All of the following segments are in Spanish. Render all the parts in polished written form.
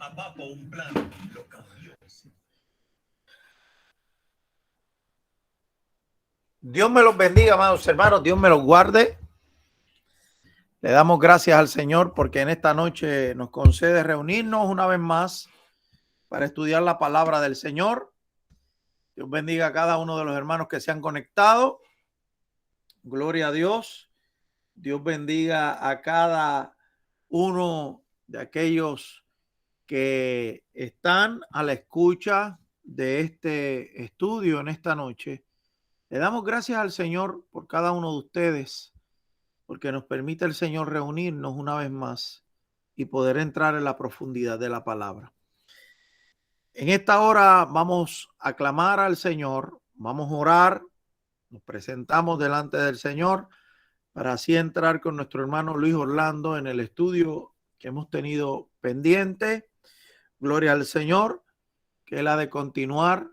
Abajo un plan lo cambió. Dios me los bendiga, amados hermanos. Dios me los guarde. Le damos gracias al Señor porque en esta noche nos concede reunirnos una vez más para estudiar la palabra del Señor. Dios bendiga a cada uno de los hermanos que se han conectado. Gloria a Dios. Dios bendiga a cada uno de aquellos que están a la escucha de este estudio en esta noche. Le damos gracias al Señor por cada uno de ustedes, porque nos permite el Señor reunirnos una vez más y poder entrar en la profundidad de la palabra. En esta hora vamos a clamar al Señor, vamos a orar, nos presentamos delante del Señor para así entrar con nuestro hermano Luis Orlando en el estudio que hemos tenido pendiente. Gloria al Señor, que Él ha de continuar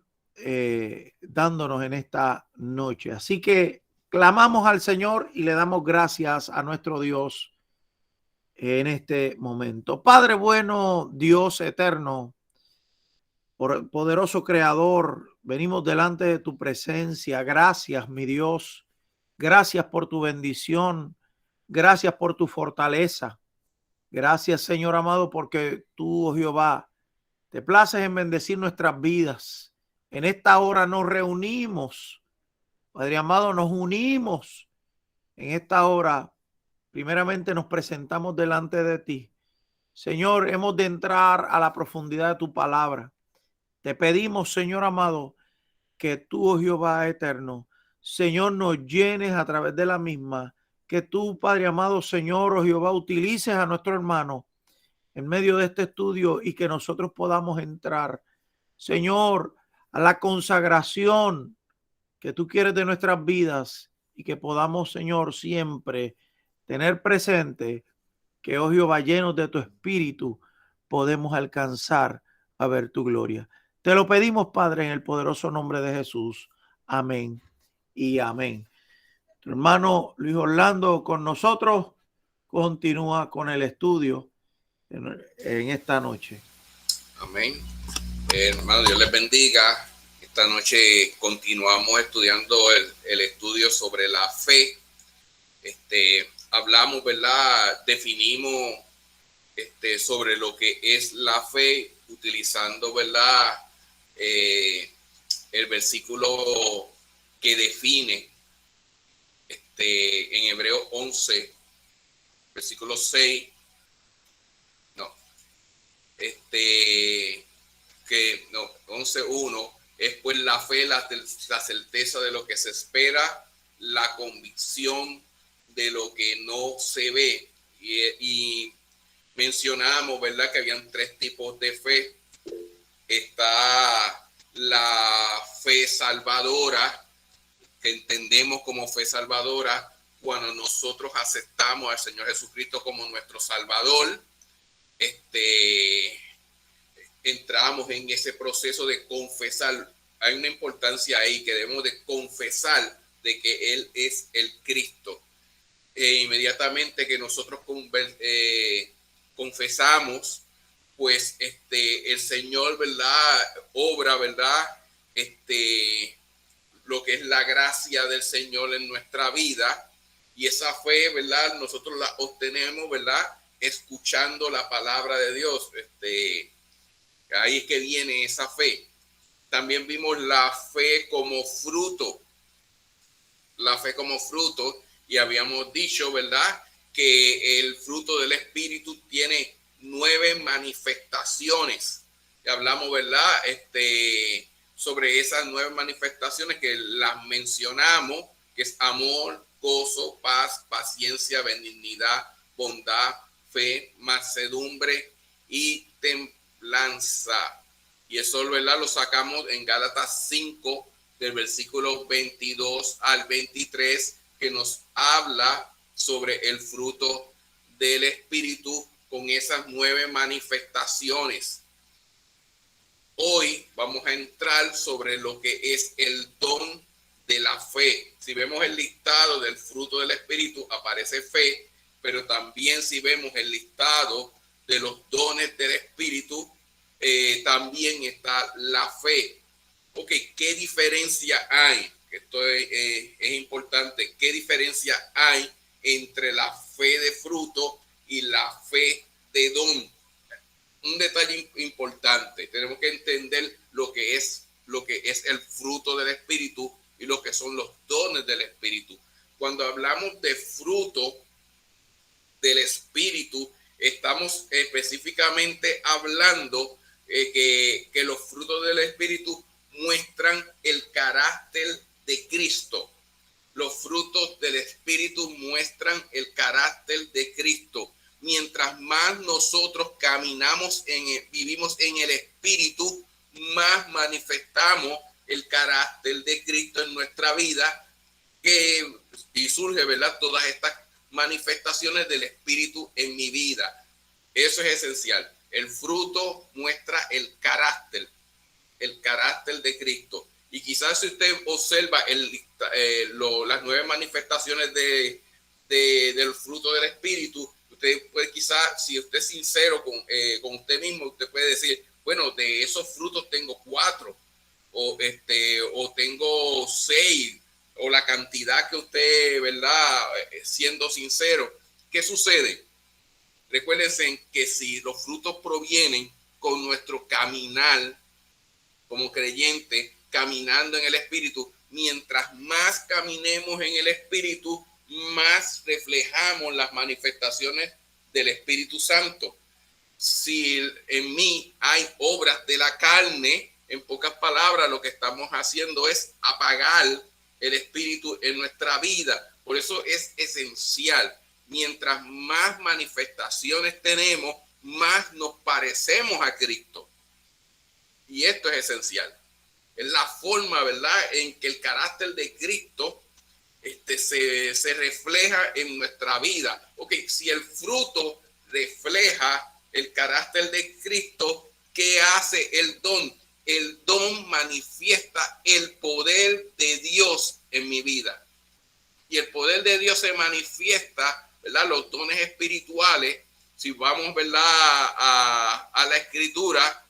dándonos en esta noche. Así que clamamos al Señor y le damos gracias a nuestro Dios en este momento. Padre bueno, Dios eterno, poderoso Creador, venimos delante de tu presencia. Gracias, mi Dios. Gracias por tu bendición. Gracias por tu fortaleza. Gracias, Señor amado, porque tú, oh Jehová, te places en bendecir nuestras vidas. En esta hora nos reunimos, Padre amado, nos unimos. En esta hora, primeramente nos presentamos delante de ti. Señor, hemos de entrar a la profundidad de tu palabra. Te pedimos, Señor amado, que tú, oh Jehová eterno, Señor, nos llenes a través de la misma. Que tú, Padre amado, Señor, oh Jehová, utilices a nuestro hermano en medio de este estudio y que nosotros podamos entrar, Señor, a la consagración que tú quieres de nuestras vidas y que podamos, Señor, siempre tener presente que, oh Jehová, llenos de tu espíritu, podemos alcanzar a ver tu gloria. Te lo pedimos, Padre, en el poderoso nombre de Jesús. Amén y amén. Tu hermano Luis Orlando con nosotros continúa con el estudio en esta noche. Amén. Hermano, Dios les bendiga. Esta noche continuamos estudiando el estudio sobre la fe. Hablamos, ¿verdad? Definimos sobre lo que es la fe, utilizando, ¿verdad? El versículo que define en Hebreos 11, versículo 6. No. 11:1 es pues la fe, la certeza de lo que se espera, la convicción de lo que no se ve. Y mencionamos, ¿verdad?, que habían tres tipos de fe. Está la fe salvadora, que entendemos como fe salvadora cuando nosotros aceptamos al Señor Jesucristo como nuestro Salvador. Entramos en ese proceso de confesar. Hay una importancia ahí que debemos de confesar de que Él es el Cristo. Inmediatamente que nosotros confesamos, pues el Señor, ¿verdad?, obra, ¿verdad?, lo que es la gracia del Señor en nuestra vida, y esa fe, ¿verdad?, nosotros la obtenemos, ¿verdad?, escuchando la palabra de Dios. Ahí es que viene esa fe. También vimos la fe como fruto. La fe como fruto, y habíamos dicho, ¿verdad?, que el fruto del Espíritu tiene 9 manifestaciones. Y hablamos, ¿verdad?, sobre esas 9 manifestaciones que las mencionamos, que es amor, gozo, paz, paciencia, benignidad, bondad, fe, mansedumbre y templanza. Y eso, ¿verdad?, lo sacamos en Gálatas 5, del versículo 22 al 23, que nos habla sobre el fruto del Espíritu con esas 9 manifestaciones. Hoy vamos a entrar sobre lo que es el don de la fe. Si vemos el listado del fruto del Espíritu, aparece fe, pero también si vemos el listado de los dones del Espíritu, también está la fe. Ok, ¿qué diferencia hay? Esto es importante. ¿Qué diferencia hay entre la fe de fruto y la fe de don? Un detalle importante. Tenemos que entender lo que es el fruto del Espíritu y lo que son los dones del Espíritu. Cuando hablamos de fruto del Espíritu, estamos específicamente hablando que los frutos del Espíritu muestran el carácter de Cristo. Los frutos del Espíritu muestran el carácter de Cristo. Mientras más nosotros caminamos, vivimos en el Espíritu, más manifestamos el carácter de Cristo en nuestra vida, y surge, ¿verdad?, todas estas manifestaciones del Espíritu en mi vida. Eso es esencial. El fruto muestra el carácter de Cristo. Y quizás si usted observa las 9 manifestaciones del fruto del Espíritu, usted puede quizás, si usted es sincero con usted mismo, usted puede decir, bueno, de esos frutos tengo 4, o tengo 6, o la cantidad que usted, ¿verdad? Siendo sincero. ¿Qué sucede? Recuérdense que si los frutos provienen con nuestro caminar como creyente, caminando en el Espíritu, mientras más caminemos en el Espíritu, más reflejamos las manifestaciones del Espíritu Santo. Si en mí hay obras de la carne, en pocas palabras, lo que estamos haciendo es apagar el Espíritu en nuestra vida. Por eso es esencial. Mientras más manifestaciones tenemos, más nos parecemos a Cristo. Y esto es esencial. Es la forma, ¿verdad?, en que el carácter de Cristo se refleja en nuestra vida. Ok, si el fruto refleja el carácter de Cristo, ¿qué hace el don? El don manifiesta el poder de Dios en mi vida. Y el poder de Dios se manifiesta, ¿verdad? Los dones espirituales. Si vamos, ¿verdad?, a la Escritura,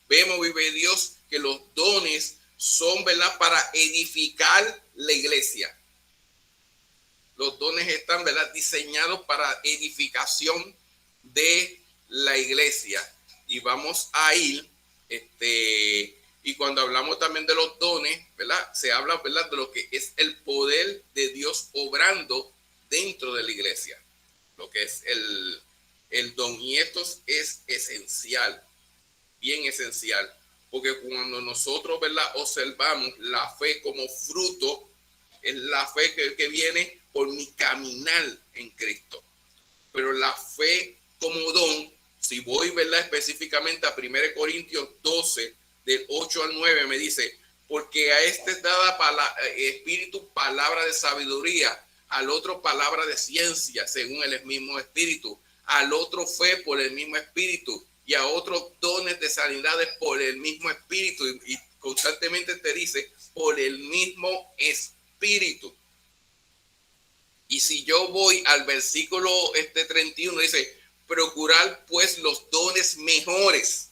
vemos, vive Dios, que los dones son, ¿verdad?, para edificar la iglesia. Los dones están, ¿verdad?, diseñados para edificación de la iglesia. Y vamos a ir, y cuando hablamos también de los dones, ¿verdad?, se habla, ¿verdad?, de lo que es el poder de Dios obrando dentro de la iglesia. Lo que es el don. Y esto es esencial, bien esencial. Porque cuando nosotros, ¿verdad?, observamos la fe como fruto, es la fe que viene por mi caminar en Cristo. Pero la fe como don, si voy, ¿verdad?, específicamente a 1 Corintios 12, del 8 al 9, me dice, porque a este es dada espíritu palabra de sabiduría, al otro palabra de ciencia, según el mismo espíritu, al otro fe por el mismo espíritu, y a otros dones de sanidades por el mismo espíritu, y constantemente te dice, por el mismo espíritu. Y si yo voy al versículo 31, dice, procurar pues los dones mejores.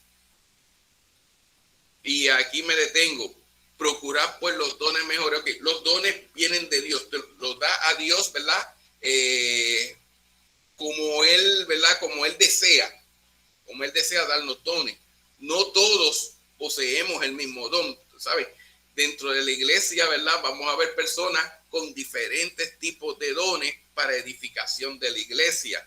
Y aquí me detengo. Procurar pues los dones mejores. Okay, los dones vienen de Dios. Los da a Dios, ¿verdad? Como Él, ¿verdad? Como Él desea. Como Él desea darnos dones. No todos poseemos el mismo don, ¿sabes? Dentro de la iglesia, ¿verdad?, vamos a ver personas con diferentes tipos de dones para edificación de la iglesia.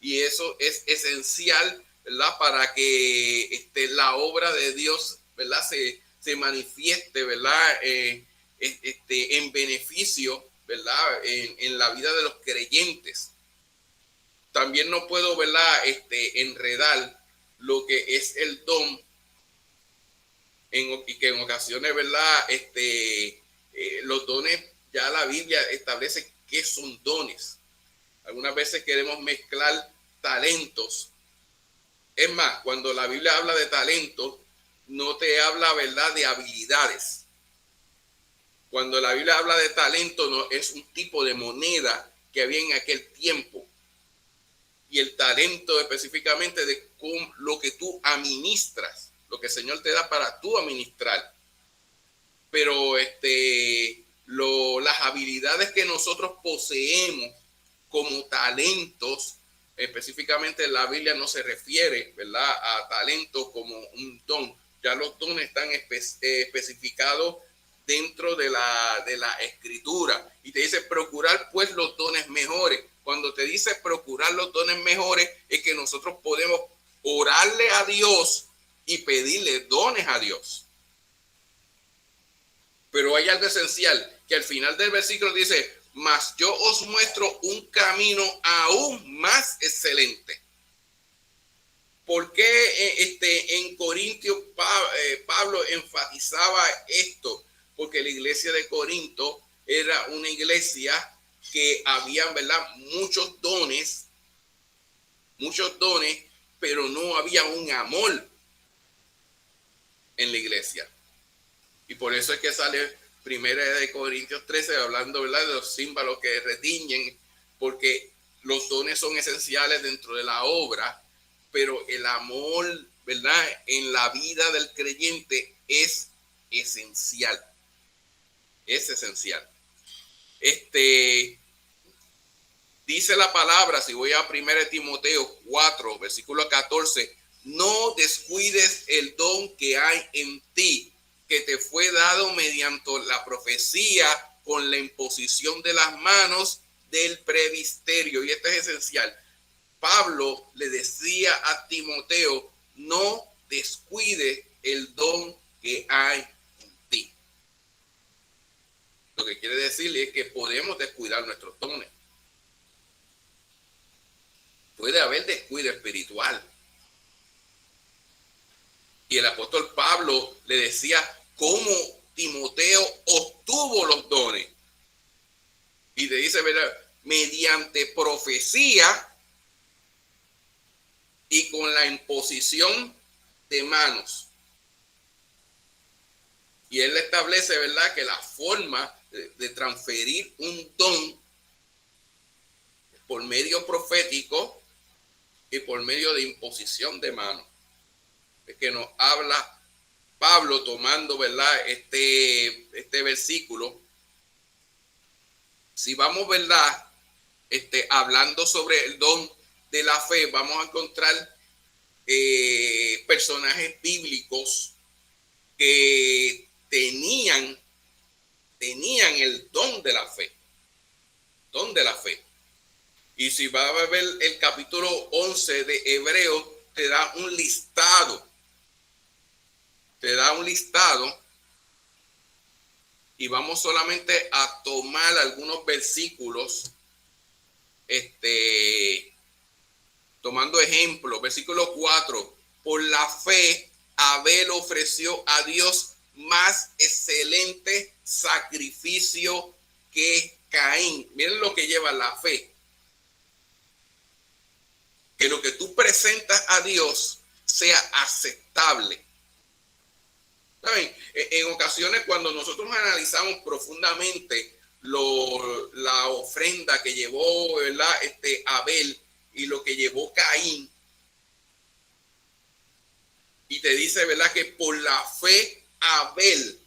Y eso es esencial, ¿verdad?, para que la obra de Dios, ¿verdad?, se manifieste, ¿verdad?, en beneficio, ¿verdad?, en la vida de los creyentes. También no puedo, ¿verdad?, enredar lo que es el don, y que en ocasiones, ¿verdad?, los dones, ya la Biblia establece qué son dones. Algunas veces queremos mezclar talentos. Es más, cuando la Biblia habla de talentos, no te habla, ¿verdad?, de habilidades. Cuando la Biblia habla de talento, no es un tipo de moneda que había en aquel tiempo. y el talento específicamente de lo que tú administras, lo que el Señor te da para tú administrar. Pero las habilidades que nosotros poseemos como talentos, específicamente la Biblia no se refiere, ¿verdad?, a talentos como un don. Ya los dones están especificados dentro de la escritura, y te dice procurar pues los dones mejores. Cuando te dice procurar los dones mejores, es que nosotros podemos orarle a Dios y pedirle dones a Dios. Pero hay algo esencial, que al final del versículo dice, mas yo os muestro un camino aún más excelente. ¿Por qué en Corintios Pablo enfatizaba esto? Porque la iglesia de Corinto era una iglesia que habían, ¿verdad?, muchos dones, pero no había un amor en la iglesia. Y por eso es que sale Primera de Corintios 13 hablando, ¿verdad?, de los símbolos que retiñen, porque los dones son esenciales dentro de la obra, pero el amor, ¿verdad?, en la vida del creyente es esencial. Es esencial. Dice la palabra, si voy a 1 Timoteo 4, versículo 14, no descuides el don que hay en ti, que te fue dado mediante la profecía con la imposición de las manos del presbiterio. Y esto es esencial. Pablo le decía a Timoteo, no descuide el don que hay en ti. Lo que quiere decirle es que podemos descuidar nuestros dones. Puede haber descuido espiritual. Y el apóstol Pablo le decía cómo Timoteo obtuvo los dones. Y le dice, ¿verdad?, mediante profecía y con la imposición de manos. Y él establece, ¿verdad?, que la forma de transferir un don por medio profético y por medio de imposición de manos. Es que nos habla Pablo tomando, ¿verdad?, este versículo. Si vamos, ¿verdad?, hablando sobre el don de la fe, vamos a encontrar personajes bíblicos que tenían el don de la fe. Y si va a ver el capítulo 11 de Hebreos, te da un listado. Y vamos solamente a tomar algunos versículos, tomando ejemplo. Versículo 4. Por la fe, Abel ofreció a Dios más excelente sacrificio que Caín. Miren lo que lleva la fe. Que lo que tú presentas a Dios sea aceptable. ¿Saben? En ocasiones, cuando nosotros analizamos profundamente la ofrenda que llevó, ¿verdad?, Abel y lo que llevó Caín, y te dice, ¿verdad?, que por la fe Abel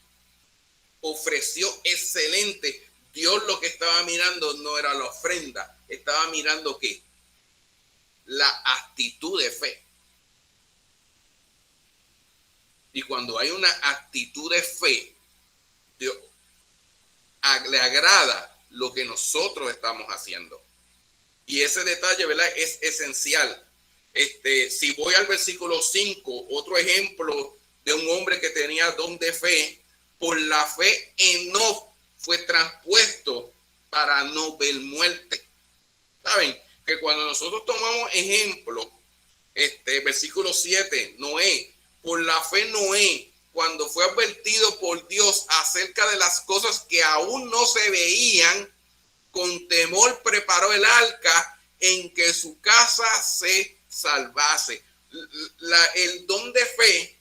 ofreció excelente. Dios lo que estaba mirando no era la ofrenda, estaba mirando ¿qué? La actitud de fe. Y cuando hay una actitud de fe, Dios le agrada lo que nosotros estamos haciendo. Y ese detalle, ¿verdad?, es esencial. Si voy al versículo 5, otro ejemplo de un hombre que tenía don de fe, por la fe Enoc fue traspuesto para no ver muerte. ¿Saben? Que cuando nosotros tomamos ejemplo, versículo 7, Noé, por la fe Noé, cuando fue advertido por Dios acerca de las cosas que aún no se veían, con temor preparó el arca en que su casa se salvase. El don de fe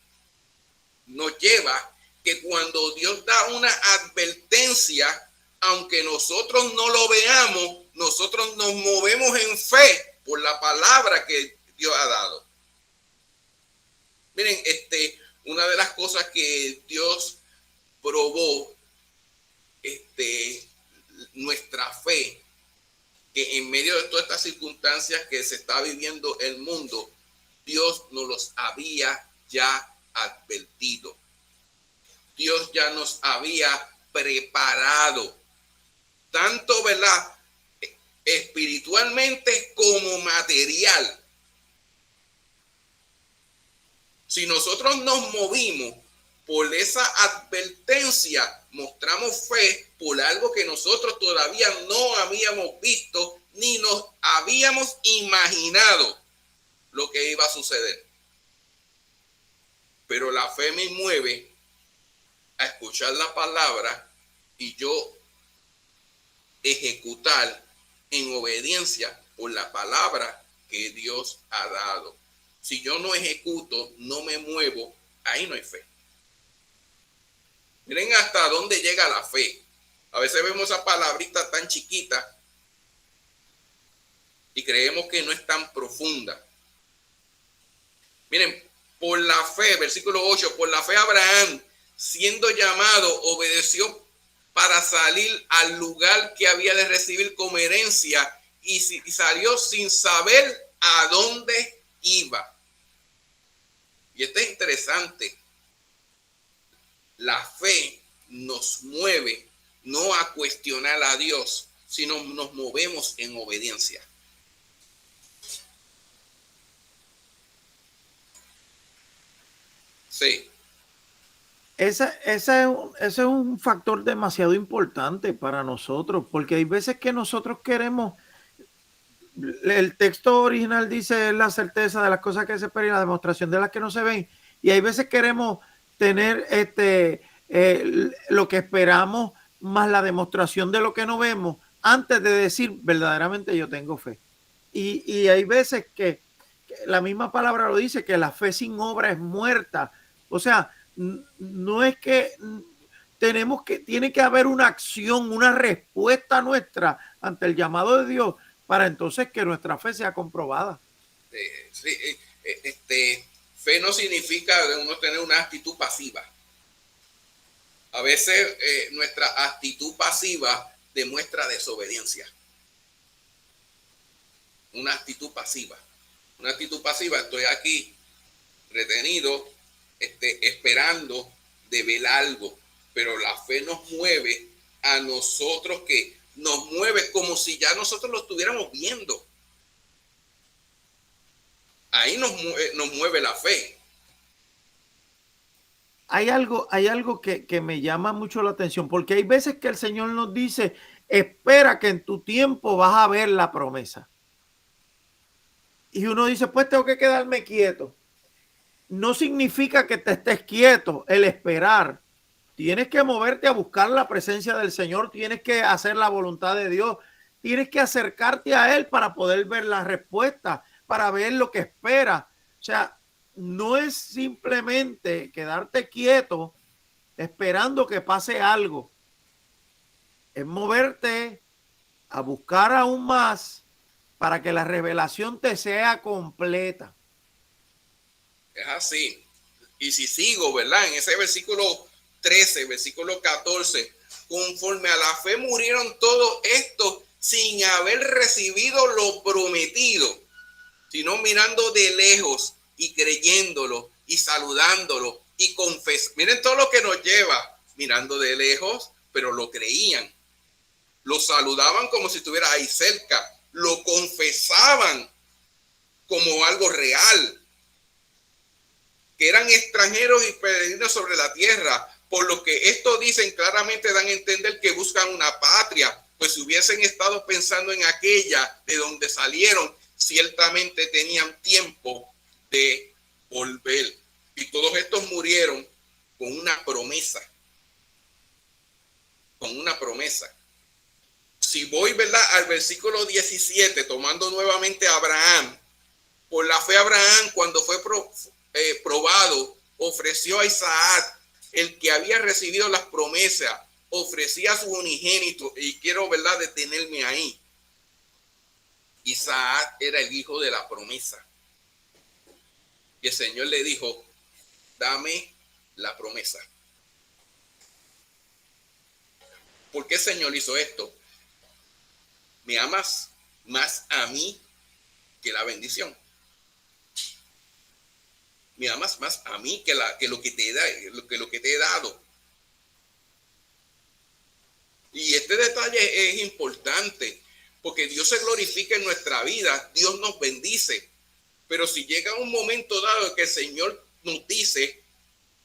nos lleva que cuando Dios da una advertencia, aunque nosotros no lo veamos, nosotros nos movemos en fe por la palabra que Dios ha dado. Miren, una de las cosas que Dios probó, nuestra fe, que en medio de todas estas circunstancias que se está viviendo el mundo, Dios nos los había ya advertido. Dios ya nos había preparado, tanto, ¿verdad?, espiritualmente como material. Si nosotros nos movimos por esa advertencia, mostramos fe por algo que nosotros todavía no habíamos visto ni nos habíamos imaginado lo que iba a suceder. Pero la fe me mueve a escuchar la palabra y yo ejecutar en obediencia por la palabra que Dios ha dado. Si yo no ejecuto, no me muevo, ahí no hay fe. Miren hasta dónde llega la fe. A veces vemos esa palabrita tan chiquita y creemos que no es tan profunda. Miren, por la fe, versículo 8, por la fe Abraham, siendo llamado, obedeció para salir al lugar que había de recibir como herencia y salió sin saber a dónde iba. Y esto es interesante. La fe nos mueve no a cuestionar a Dios, sino nos movemos en obediencia. Sí. Ese es un factor demasiado importante para nosotros, porque hay veces que nosotros queremos, el texto original dice la certeza de las cosas que se esperan y la demostración de las que no se ven, y hay veces queremos tener lo que esperamos más la demostración de lo que no vemos antes de decir verdaderamente yo tengo fe. Y hay veces que la misma palabra lo dice, que la fe sin obra es muerta. O sea, no es que tiene que haber una acción, una respuesta nuestra ante el llamado de Dios para entonces que nuestra fe sea comprobada. Fe no significa uno tener una actitud pasiva. A veces nuestra actitud pasiva demuestra desobediencia. Una actitud pasiva. Una actitud pasiva, estoy aquí retenido, esperando de ver algo, pero la fe nos mueve a nosotros, que nos mueve como si ya nosotros lo estuviéramos viendo. Ahí nos mueve la fe. Hay algo que me llama mucho la atención, porque hay veces que el Señor nos dice, espera que en tu tiempo vas a ver la promesa. Y uno dice, pues tengo que quedarme quieto. No significa que te estés quieto, el esperar. Tienes que moverte a buscar la presencia del Señor, tienes que hacer la voluntad de Dios, tienes que acercarte a Él para poder ver la respuesta, para ver lo que espera. O sea, no es simplemente quedarte quieto esperando que pase algo. Es moverte a buscar aún más para que la revelación te sea completa. Es así. Y si sigo, ¿verdad? En ese versículo 13, versículo 14, conforme a la fe murieron todos estos sin haber recibido lo prometido, sino mirando de lejos y creyéndolo y saludándolo y confesando. Miren todo lo que nos lleva, mirando de lejos, pero lo creían. Lo saludaban como si estuviera ahí cerca. Lo confesaban como algo real. Que eran extranjeros y peregrinos sobre la tierra. Por lo que esto dicen claramente, dan a entender que buscan una patria. Pues si hubiesen estado pensando en aquella de donde salieron, ciertamente tenían tiempo de volver. Y todos estos murieron con una promesa. Con una promesa. Si voy, ¿verdad?, al versículo 17, tomando nuevamente a Abraham. Por la fe Abraham, cuando fue probado, ofreció a Isaac, el que había recibido las promesas, ofrecía a su unigénito. Y quiero, ¿verdad?, detenerme ahí. Isaac era el hijo de la promesa. Y el Señor le dijo, dame la promesa. ¿Por qué el Señor hizo esto? Me amas más a mí que la bendición. Me amas más a mí que lo que te he dado. Y este detalle es importante porque Dios se glorifica en nuestra vida, Dios nos bendice. Pero si llega un momento dado que el Señor nos dice,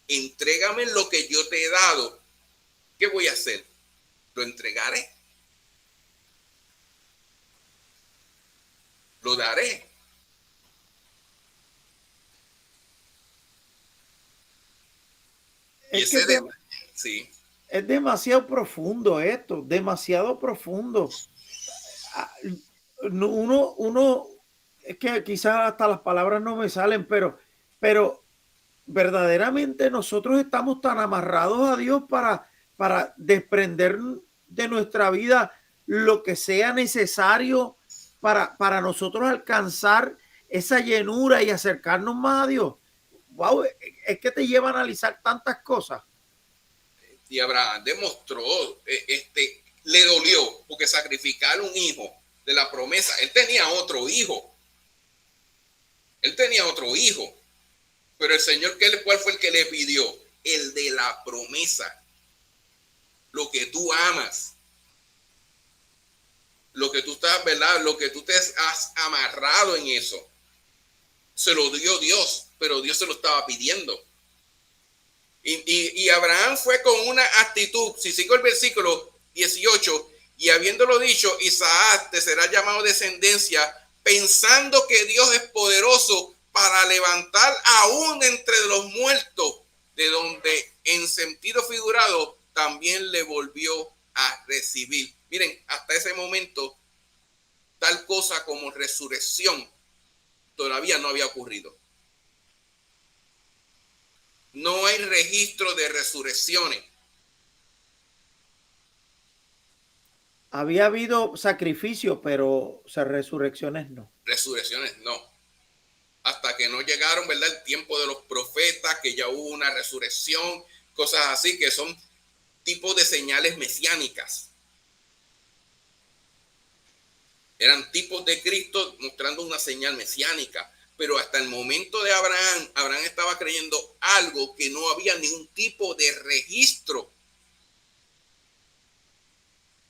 entrégame lo que yo te he dado, ¿qué voy a hacer? ¿Lo entregaré? ¿Lo daré? Sí. Es demasiado profundo esto, demasiado profundo. Uno, es que quizás hasta las palabras no me salen, pero verdaderamente nosotros estamos tan amarrados a Dios para desprender de nuestra vida lo que sea necesario para nosotros alcanzar esa llenura y acercarnos más a Dios. Wow, es que te lleva a analizar tantas cosas. Y Abraham demostró, le dolió porque sacrificar un hijo de la promesa, él tenía otro hijo, pero el Señor, ¿cuál fue el que le pidió? El de la promesa, lo que tú amas, lo que tú estás, ¿verdad? Lo que tú te has amarrado en eso, se lo dio Dios, pero Dios se lo estaba pidiendo. Y Abraham fue con una actitud, si sigo el versículo 18, y habiéndolo dicho, Isaac te será llamado descendencia, pensando que Dios es poderoso para levantar aún entre los muertos, de donde en sentido figurado también le volvió a recibir. Miren, hasta ese momento, tal cosa como resurrección todavía no había ocurrido. No hay registro de resurrecciones. Había habido sacrificios, pero resurrecciones no. Resurrecciones no. Hasta que no llegaron, ¿verdad? El tiempo de los profetas, que ya hubo una resurrección, cosas así que son tipos de señales mesiánicas. Eran tipos de Cristo mostrando una señal mesiánica. Pero hasta el momento de Abraham estaba creyendo algo que no había ningún tipo de registro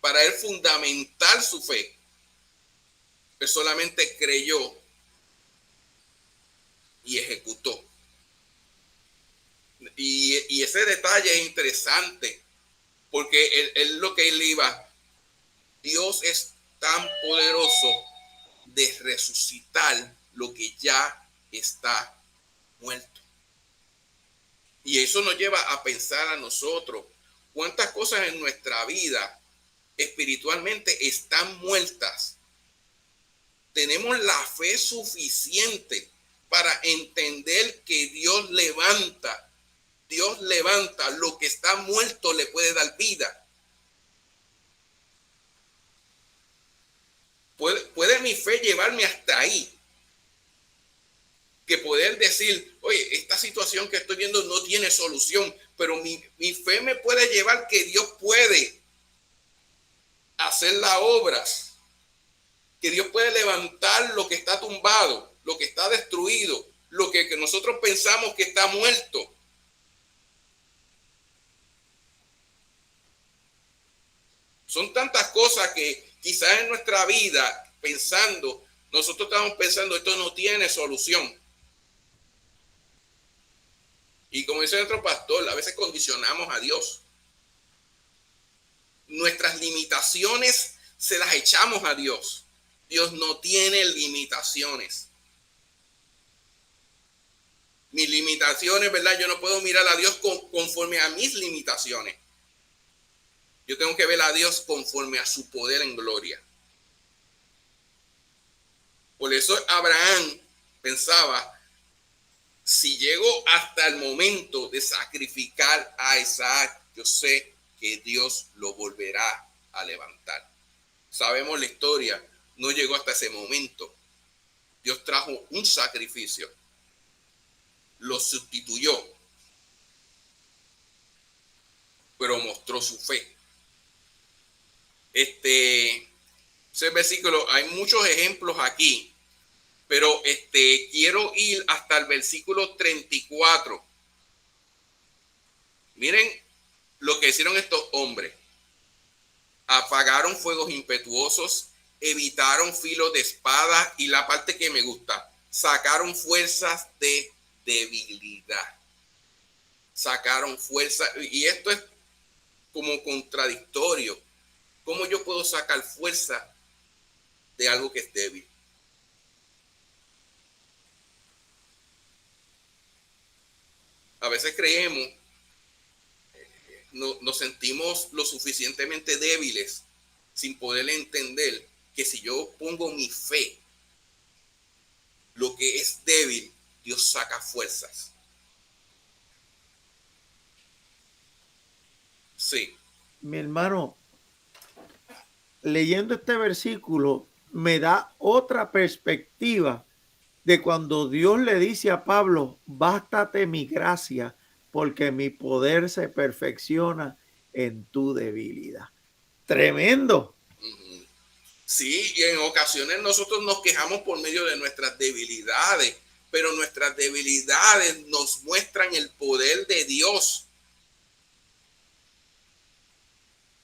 para él fundamentar su fe. Él solamente creyó y ejecutó. Y ese detalle es interesante porque él lo que él iba, Dios es tan poderoso de resucitar lo que ya está muerto. Y eso nos lleva a pensar a nosotros cuántas cosas en nuestra vida espiritualmente están muertas. Tenemos la fe suficiente para entender que Dios levanta lo que está muerto, le puede dar vida. ¿Puede mi fe llevarme hasta ahí? Que poder decir, oye, esta situación que estoy viendo no tiene solución, pero mi fe me puede llevar que Dios puede hacer la obra, que Dios puede levantar lo que está tumbado, lo que está destruido, lo que nosotros pensamos que está muerto. Son tantas cosas que quizás en nuestra vida nosotros estamos pensando, esto no tiene solución. Y como dice nuestro pastor, a veces condicionamos a Dios. Nuestras limitaciones se las echamos a Dios. Dios no tiene limitaciones. Mis limitaciones, ¿verdad? Yo no puedo mirar a Dios conforme a mis limitaciones. Yo tengo que ver a Dios conforme a su poder en gloria. Por eso Abraham pensaba, si llego hasta el momento de sacrificar a Isaac, yo sé que Dios lo volverá a levantar. Sabemos la historia, no llegó hasta ese momento. Dios trajo un sacrificio, lo sustituyó, pero mostró su fe. Ese versículo, hay muchos ejemplos aquí, pero quiero ir hasta el versículo 34. Miren lo que hicieron estos hombres. Apagaron fuegos impetuosos, evitaron filos de espada y la parte que me gusta, sacaron fuerzas de debilidad. Sacaron fuerza, y esto es como contradictorio. ¿Cómo yo puedo sacar fuerza de algo que es débil? A veces creemos, nos sentimos lo suficientemente débiles sin poder entender que si yo pongo mi fe, lo que es débil, Dios saca fuerzas. Sí. Mi hermano, leyendo este versículo me da otra perspectiva de cuando Dios le dice a Pablo, bástate mi gracia, porque mi poder se perfecciona en tu debilidad. Tremendo. Sí, y en ocasiones nosotros nos quejamos por medio de nuestras debilidades, pero nuestras debilidades nos muestran el poder de Dios.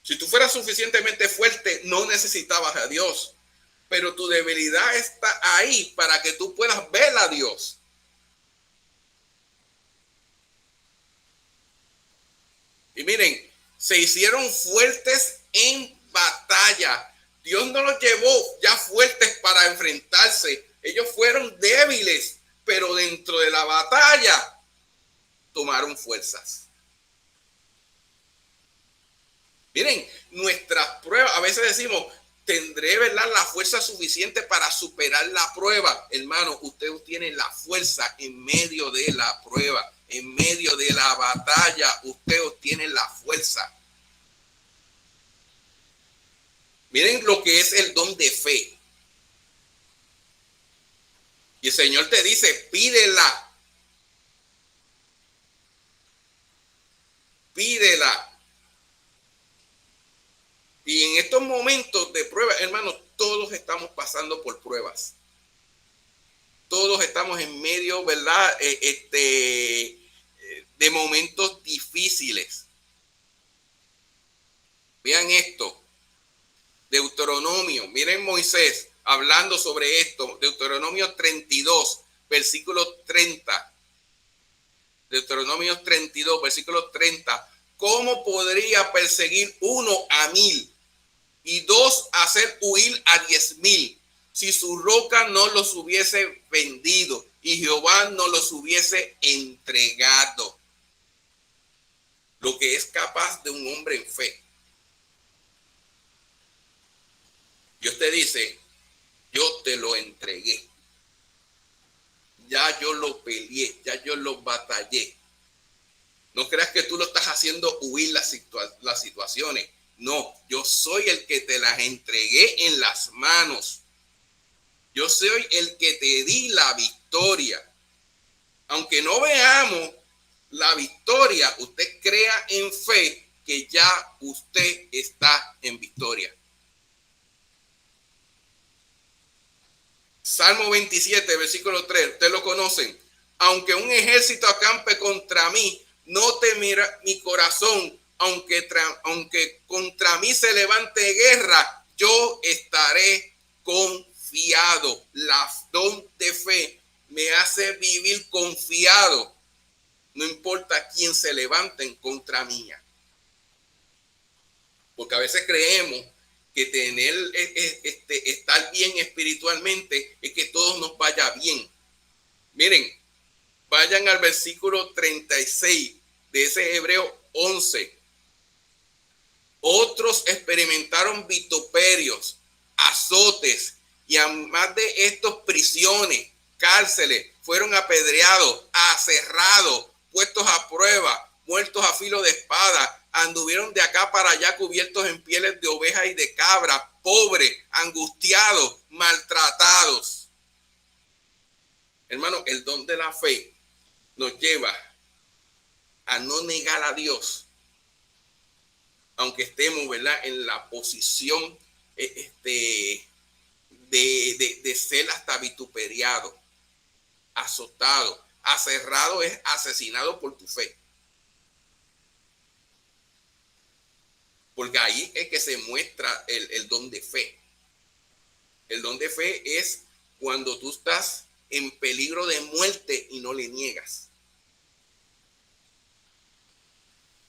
Si tú fueras suficientemente fuerte, no necesitabas a Dios, pero tu debilidad está ahí para que tú puedas ver a Dios. Y miren, se hicieron fuertes en batalla. Dios no los llevó ya fuertes para enfrentarse. Ellos fueron débiles, pero dentro de la batalla tomaron fuerzas. Miren, nuestras pruebas, a veces decimos, tendré, ¿verdad?, la fuerza suficiente para superar la prueba. Hermano, usted tiene la fuerza en medio de la prueba, en medio de la batalla, usted obtiene la fuerza. Miren lo que es el don de fe. Y el Señor te dice, pídela. Pídela. Y en estos momentos de prueba, hermanos, todos estamos pasando por pruebas. Todos estamos en medio, ¿verdad?, de momentos difíciles. Vean esto. Deuteronomio, miren Moisés hablando sobre esto. Deuteronomio 32, versículo 30. Deuteronomio 32, versículo 30. ¿Cómo podría perseguir 1 a 1000 y 2 hacer huir a 10,000 si su roca no los hubiese vendido y Jehová no los hubiese entregado? Lo que es capaz de un hombre en fe. Dios te dice, yo te lo entregué. Ya yo lo peleé, ya yo lo batallé. No creas que tú lo estás haciendo huir las situaciones. No, yo soy el que te las entregué en las manos. Yo soy el que te di la victoria. Aunque no veamos la victoria, usted crea en fe que ya usted está en victoria. Salmo 27, versículo 3, ustedes lo conocen. Aunque un ejército acampe contra mí, no temerá mi corazón. Aunque contra mí se levante guerra, yo estaré confiado. La don de fe me hace vivir confiado. No importa quién se levante en contra mía. Porque a veces creemos que tener, estar bien espiritualmente es que todo nos vaya bien. Miren, vayan al versículo 36 de ese Hebreo 11. Otros experimentaron vituperios, azotes y además de estos prisiones, cárceles, fueron apedreados, aserrados, puestos a prueba, muertos a filo de espada, anduvieron de acá para allá cubiertos en pieles de oveja y de cabra, pobres, angustiados, maltratados. Hermano, el don de la fe nos lleva a no negar a Dios, aunque estemos, ¿verdad?, en la posición de ser hasta vituperiado, azotado, aserrado, es asesinado por tu fe. Porque ahí es que se muestra el don de fe. El don de fe es cuando tú estás en peligro de muerte y no le niegas.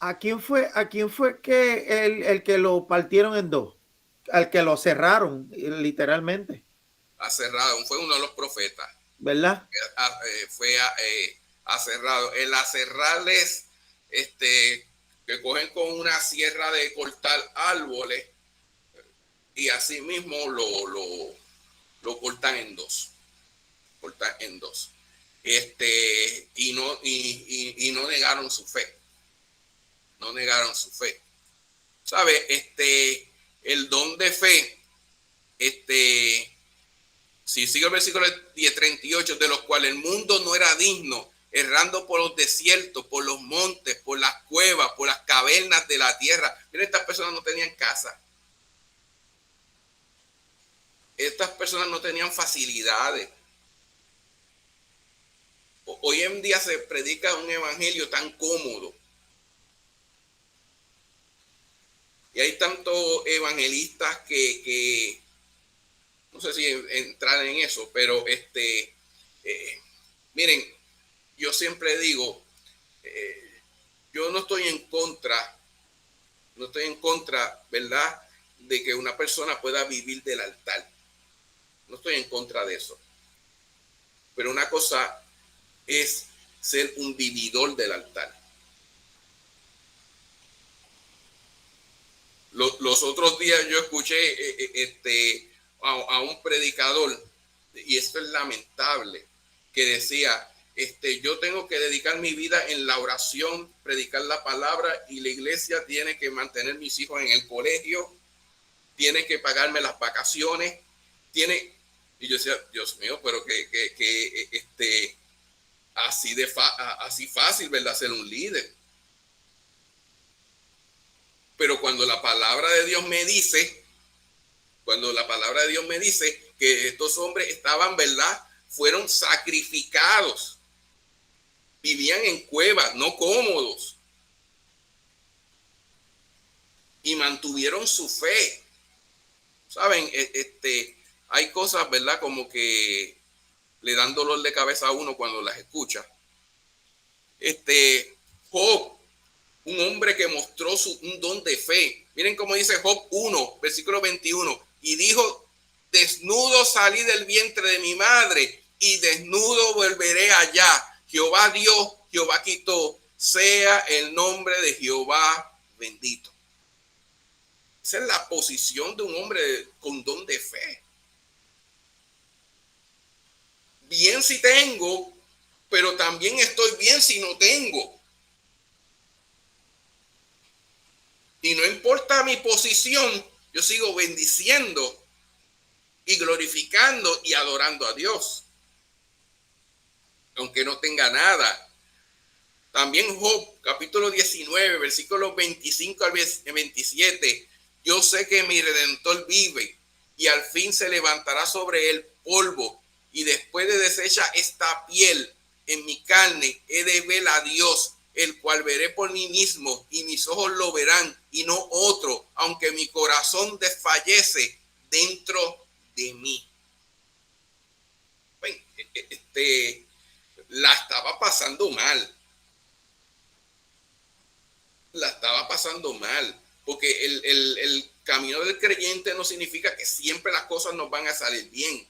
¿A quién fue que el que lo partieron en dos? Al que lo cerraron, literalmente. Aserrado, fue uno de los profetas. ¿Verdad? Fue aserrado. El aserrarles, que cogen con una sierra de cortar árboles y así mismo lo cortan en dos. Cortan en dos. Y no negaron su fe. No negaron su fe. ¿Sabe? El don de fe, si sigue el versículo 10:38, de los cuales el mundo no era digno, errando por los desiertos, por los montes, por las cuevas, por las cavernas de la tierra. Miren, estas personas no tenían casa. Estas personas no tenían facilidades. Hoy en día se predica un evangelio tan cómodo. Y hay tantos evangelistas que no sé si entrar en eso, pero miren, yo siempre digo, yo no estoy en contra, ¿verdad?, de que una persona pueda vivir del altar. No estoy en contra de eso. Pero una cosa es ser un vividor del altar. Los otros días yo escuché a un predicador, y esto es lamentable, que decía, yo tengo que dedicar mi vida en la oración, predicar la palabra, y la iglesia tiene que mantener mis hijos en el colegio, tiene que pagarme las vacaciones, y yo decía, Dios mío, pero que así fácil, ¿verdad?, ser un líder. Pero cuando la palabra de Dios me dice que estos hombres estaban, ¿verdad?, fueron sacrificados, vivían en cuevas, no cómodos, y mantuvieron su fe. Saben, hay cosas, ¿verdad?, como que le dan dolor de cabeza a uno cuando las escucha. Job, un hombre que mostró un don de fe. Miren cómo dice Job 1, versículo 21. Y dijo, desnudo salí del vientre de mi madre y desnudo volveré allá. Jehová dio, Jehová quitó. Sea el nombre de Jehová bendito. Esa es la posición de un hombre con don de fe. Bien si tengo, pero también estoy bien si no tengo. Y no importa mi posición, yo sigo bendiciendo y glorificando y adorando a Dios, aunque no tenga nada. También Job, capítulo 19, versículos 25 al 27. Yo sé que mi Redentor vive y al fin se levantará sobre el polvo, y después de deshecha esta piel en mi carne, he de ver a Dios, el cual veré por mí mismo, y mis ojos lo verán y no otro, aunque mi corazón desfallece dentro de mí. Bueno, la estaba pasando mal. La estaba pasando mal, porque el camino del creyente no significa que siempre las cosas nos van a salir bien.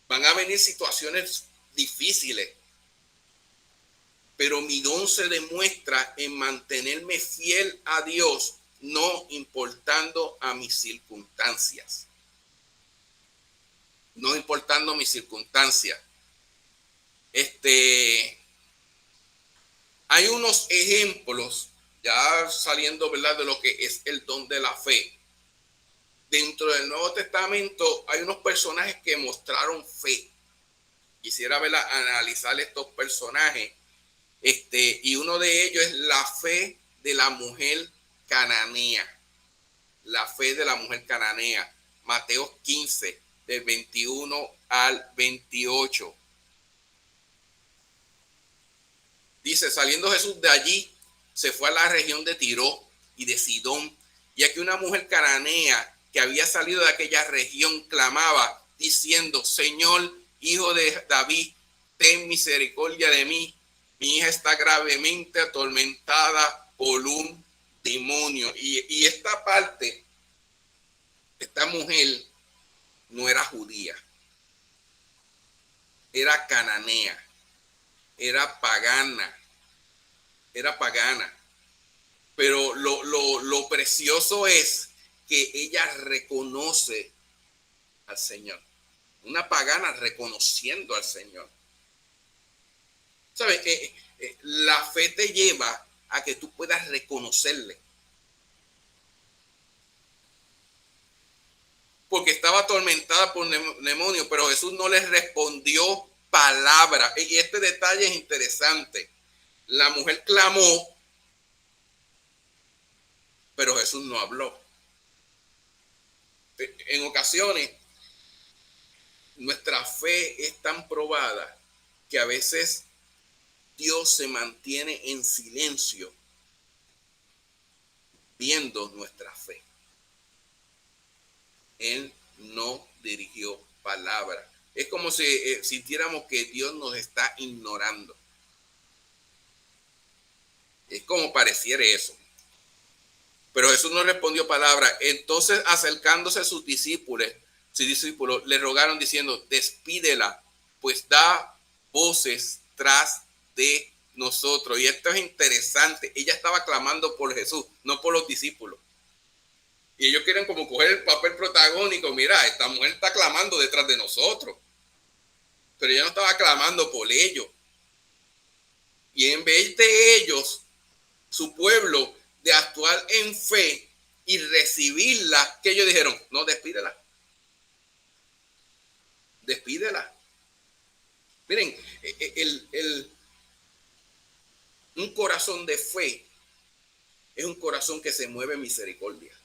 Van a venir situaciones difíciles. Pero mi don se demuestra en mantenerme fiel a Dios, no importando a mis circunstancias. No importando mis circunstancias. Hay unos ejemplos, ya saliendo, ¿verdad?, de lo que es el don de la fe. dentro del Nuevo Testamento hay unos personajes que mostraron fe. Quisiera analizar estos personajes. Y uno de ellos es la fe de la mujer cananea. La fe de la mujer cananea. Mateo 15, del 21 al 28. Dice, saliendo Jesús de allí, se fue a la región de Tiro y de Sidón. Y aquí una mujer cananea que había salido de aquella región clamaba, diciendo, Señor, hijo de David, ten misericordia de mí. Mi hija está gravemente atormentada por un demonio. Y esta parte, esta mujer no era judía, era cananea, era pagana. Pero lo precioso es que ella reconoce al Señor. Una pagana reconociendo al Señor. ¿Sabes? La fe te lleva a que tú puedas reconocerle. Porque estaba atormentada por demonio, pero Jesús no le respondió palabra. Y este detalle es interesante. La mujer clamó, pero Jesús no habló. En ocasiones, nuestra fe es tan probada que a veces Dios se mantiene en silencio viendo nuestra fe. Él no dirigió palabra. Es como si sintiéramos que Dios nos está ignorando. Es como pareciera eso. Pero Jesús no respondió palabra. Entonces, acercándose a sus discípulos le rogaron diciendo, despídela, pues da voces tras de nosotros. Y esto es interesante. Ella estaba clamando por Jesús, no por los discípulos. Y ellos quieren como coger el papel protagónico. Mira, esta mujer está clamando detrás de nosotros. Pero ella no estaba clamando por ellos. Y en vez de ellos, su pueblo, de actuar en fe y recibirla, que ellos dijeron, no, despídela. Despídela. Miren, un corazón de fe es un corazón que se mueve en misericordia.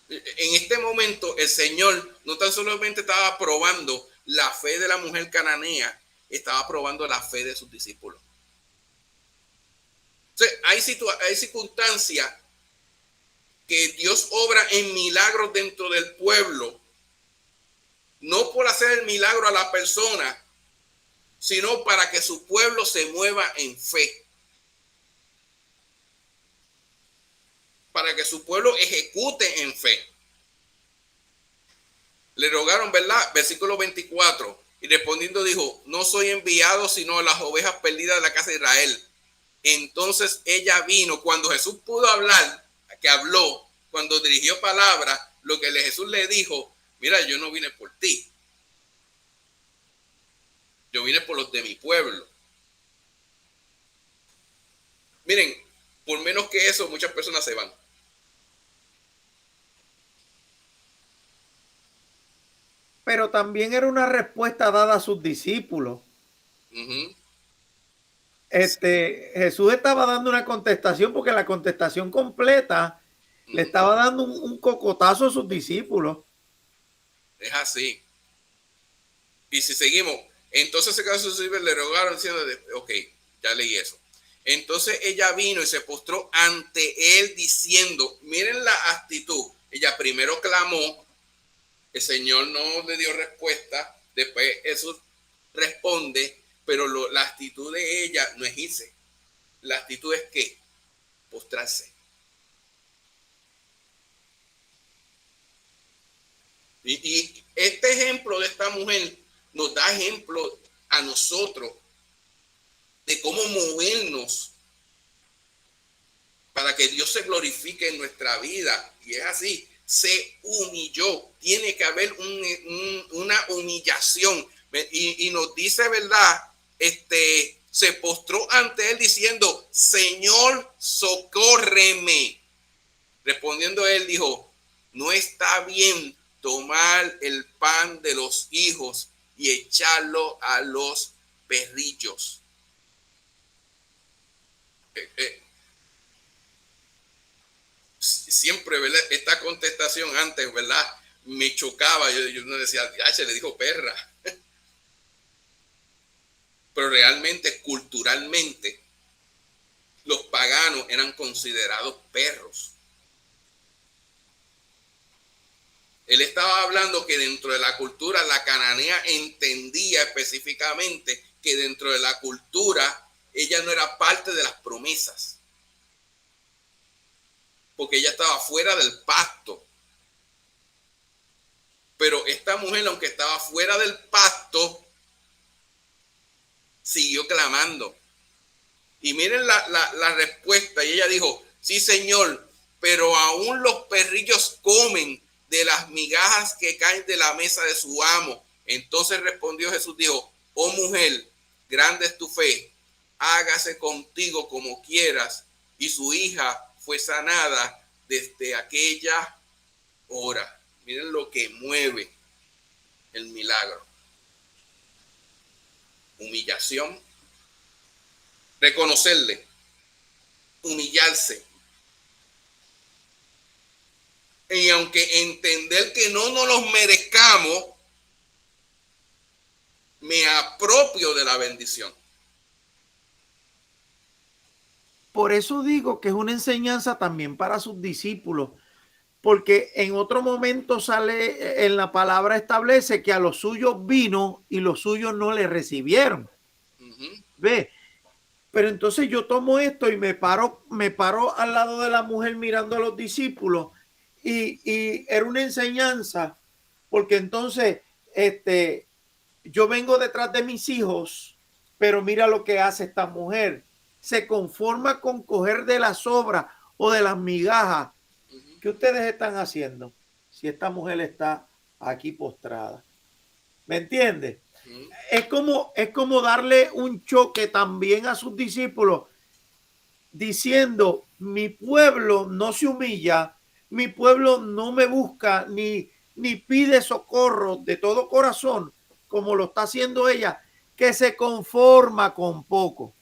En este momento el Señor no tan solamente estaba probando la fe de la mujer cananea, estaba probando la fe de sus discípulos. Entonces, hay circunstancias que Dios obra en milagros dentro del pueblo, no por hacer el milagro a la persona, sino para que su pueblo se mueva en fe. Para que su pueblo ejecute en fe. Le rogaron, ¿verdad? Versículo 24. Y respondiendo dijo, no soy enviado sino a las ovejas perdidas de la casa de Israel. Entonces ella vino. Cuando Jesús pudo hablar, que habló, cuando dirigió palabra, lo que Jesús le dijo, mira, yo no vine por ti. Yo vine por los de mi pueblo. Miren, por menos que eso, muchas personas se van. Pero también era una respuesta dada a sus discípulos. Uh-huh. Jesús estaba dando una contestación porque la contestación completa le estaba dando un cocotazo a sus discípulos. Es así. Y si seguimos, entonces se quedó sus discípulos, le rogaron diciendo, ok, ya leí eso. Entonces ella vino y se postró ante él diciendo, miren la actitud. Ella primero clamó, el Señor no le dio respuesta, después Jesús responde, pero la actitud de ella no es irse. La actitud es ¿qué? Postrarse. Y este ejemplo de esta mujer nos da ejemplo a nosotros de cómo movernos para que Dios se glorifique en nuestra vida. Y es así, se humilló. Tiene que haber una humillación. Y nos dice, ¿verdad? Se postró ante él diciendo, Señor, socórreme. Respondiendo él dijo, no está bien tomar el pan de los hijos y echarlo a los perrillos. Siempre, ¿verdad? Esta contestación antes, ¿verdad? Me chocaba. Yo no decía, se le dijo perra. Pero realmente, culturalmente, los paganos eran considerados perros. Él estaba hablando que dentro de la cultura, la cananea entendía específicamente que dentro de la cultura, ella no era parte de las promesas. Porque ella estaba fuera del pacto. Pero esta mujer, aunque estaba fuera del pacto, siguió clamando. Y miren la respuesta. Y ella dijo, sí, Señor, pero aún los perrillos comen de las migajas que caen de la mesa de su amo. Entonces respondió Jesús, dijo, oh mujer, grande es tu fe, hágase contigo como quieras. Y su hija fue sanada desde aquella hora. Miren lo que mueve el milagro. Humillación, reconocerle, humillarse. Y aunque entender que no nos los merezcamos, me apropio de la bendición. Por eso digo que es una enseñanza también para sus discípulos, porque en otro momento sale en la palabra, establece que a los suyos vino y los suyos no le recibieron. Ve, pero entonces yo tomo esto y me paro al lado de la mujer mirando a los discípulos y era una enseñanza, porque entonces yo vengo detrás de mis hijos, pero mira lo que hace esta mujer. Se conforma con coger de las sobras o de las migajas. ¿Qué ustedes están haciendo si esta mujer está aquí postrada? ¿Me entiendes? Es como darle un choque también a sus discípulos, diciendo, mi pueblo no se humilla, mi pueblo no me busca ni pide socorro de todo corazón, como lo está haciendo ella, que se conforma con poco.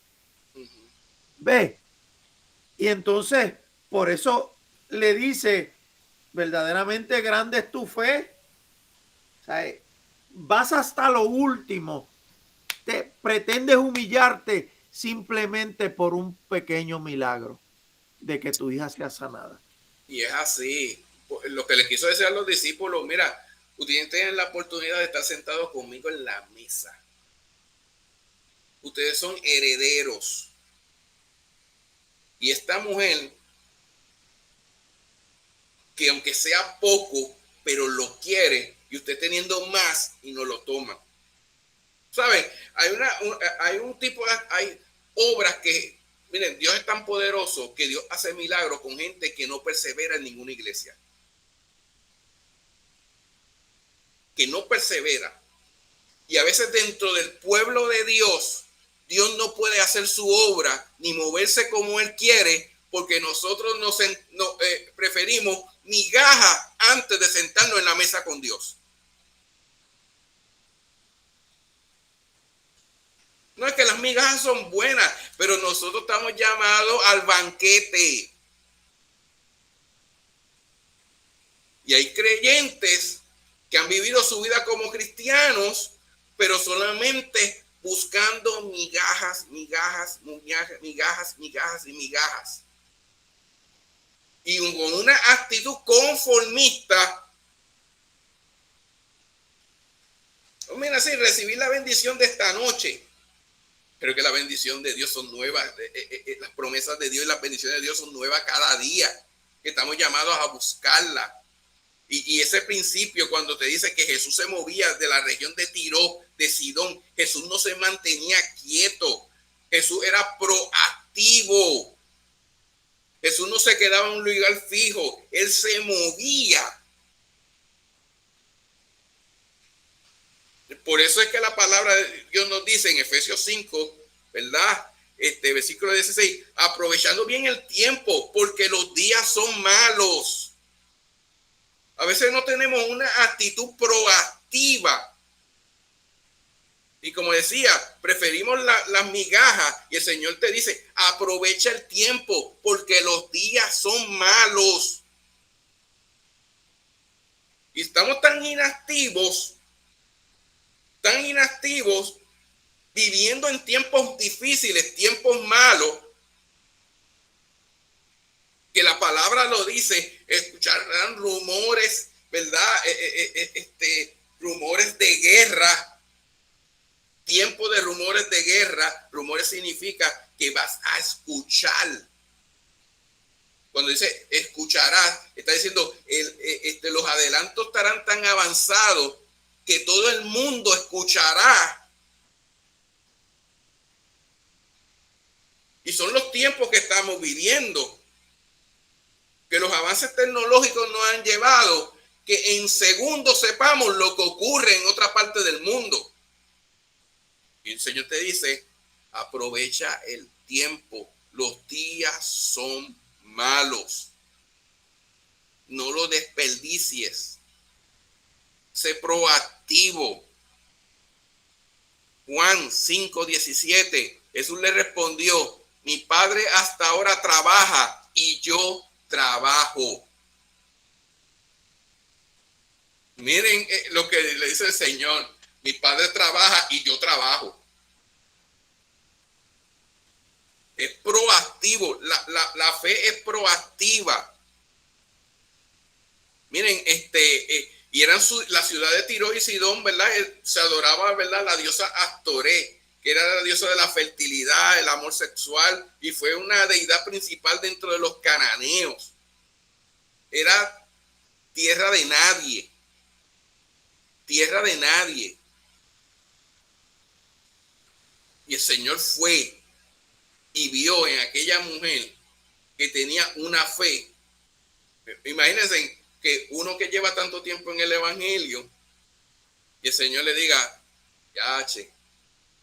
¿Ve? Y entonces, por eso le dice, verdaderamente grande es tu fe. O sea, vas hasta lo último. Te pretendes humillarte simplemente por un pequeño milagro de que tu hija sea sanada. Y es así. Lo que les quiso decir a los discípulos, mira, ustedes tienen la oportunidad de estar sentados conmigo en la mesa. Ustedes son herederos. Y esta mujer, que aunque sea poco, pero lo quiere, y usted teniendo más y no lo toma. ¿Saben? Hay obras que, miren, Dios es tan poderoso que Dios hace milagros con gente que no persevera en ninguna iglesia. Que no persevera. Y a veces dentro del pueblo de Dios, Dios no puede hacer su obra ni moverse como Él quiere, porque nosotros preferimos migajas antes de sentarnos en la mesa con Dios. No es que las migajas son buenas, pero nosotros estamos llamados al banquete. Y hay creyentes que han vivido su vida como cristianos, pero solamente buscando migajas y migajas. Y con una actitud conformista. Mira, sí, recibir la bendición de esta noche. Pero que la bendición de Dios son nuevas. Las promesas de Dios y las bendiciones de Dios son nuevas cada día. Que estamos llamados a buscarla. Y ese principio, cuando te dice que Jesús se movía de la región de Tiro, de Sidón, Jesús no se mantenía quieto. Jesús era proactivo. Jesús no se quedaba en un lugar fijo. Él se movía. Por eso es que la palabra de Dios nos dice en Efesios 5, ¿verdad? versículo 16, aprovechando bien el tiempo, porque los días son malos. A veces no tenemos una actitud proactiva. Y como decía, preferimos las migajas. Y el Señor te dice, aprovecha el tiempo, porque los días son malos. Y estamos tan inactivos, viviendo en tiempos difíciles, tiempos malos, que la palabra lo dice, escucharán rumores, ¿verdad? Rumores de guerra. Tiempo de rumores de guerra. Rumores significa que vas a escuchar. Cuando dice escucharás, está diciendo los adelantos estarán tan avanzados que todo el mundo escuchará. Y son los tiempos que estamos viviendo, que los avances tecnológicos nos han llevado que en segundos sepamos lo que ocurre en otra parte del mundo. Y el Señor te dice, aprovecha el tiempo, los días son malos. No lo desperdicies. Sé proactivo. Juan 5:17. Jesús le respondió, mi Padre hasta ahora trabaja y yo trabajo. Miren lo que le dice el Señor. Mi Padre trabaja y yo trabajo. Es proactivo. La fe es proactiva. Miren, y eran la ciudad de Tiro y Sidón, ¿verdad? Se adoraba, ¿verdad? La diosa Astoré, que era la diosa de la fertilidad, el amor sexual, y fue una deidad principal dentro de los cananeos. Era tierra de nadie. Tierra de nadie. Y el Señor fue y vio en aquella mujer que tenía una fe. Imagínense que uno que lleva tanto tiempo en el evangelio y el Señor le diga, ya, che,